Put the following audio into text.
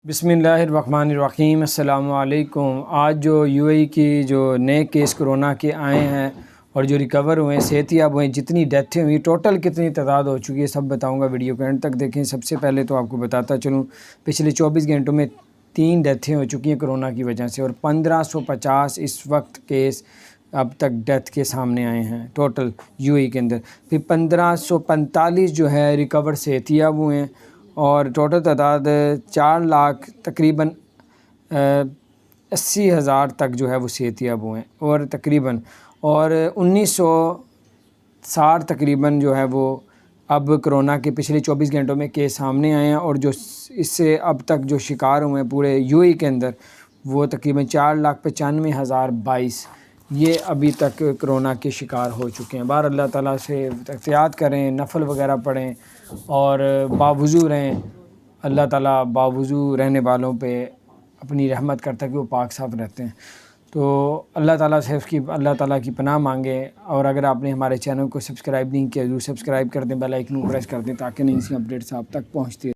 बिस्मिल्लाहिर्रहमानिर्रहीम। अस्सलामु अलैकुम। आज जो यूएई की जो नए केस कोरोना के आए हैं और जो रिकवर हुए हैं, सेहतियाब हुए हैं, जितनी डेथें हुई, टोटल कितनी तादाद हो चुकी है, सब बताऊंगा। वीडियो को एंड तक देखें। सबसे पहले तो आपको बताता चलूँ, पिछले 24 घंटों में 3 डेथें हो चुकी हैं कोरोना की वजह से, और 1550 इस वक्त केस अब तक डेथ के सामने आए हैं टोटल यूएई के अंदर। फिर 1545 जो है रिकवर सेहतियाब हुए हैं, और टोटल तादाद 4 लाख तकरीबन 80,000 तक जो है वो सेहतियाब हुए हैं, और तकरीबन और 1960 तकरीबन जो है वो अब कोरोना के पिछले 24 घंटों में केस सामने आए हैं। और जो इससे अब तक जो शिकार हुए हैं पूरे यूएई के अंदर, वो तकरीबन 4,95,022 ये अभी तक कोरोना के शिकार हो चुके हैं। बाहर अल्लाह ताला से एहतियात करें, नफल वगैरह पढ़ें और बावुज़ू रहें। अल्लाह ताला बावुज़ू रहने वालों पे अपनी रहमत करता है कि वो पाक साफ़ रहते हैं। तो अल्लाह ताला की पनाह मांगें। और अगर आपने हमारे चैनल को सब्सक्राइब नहीं किया, ज़रूर सब्सक्राइब कर दें, बेल आइकन को प्रेस कर दें, ताकि नई सी अपडेट्स आप तक पहुँचती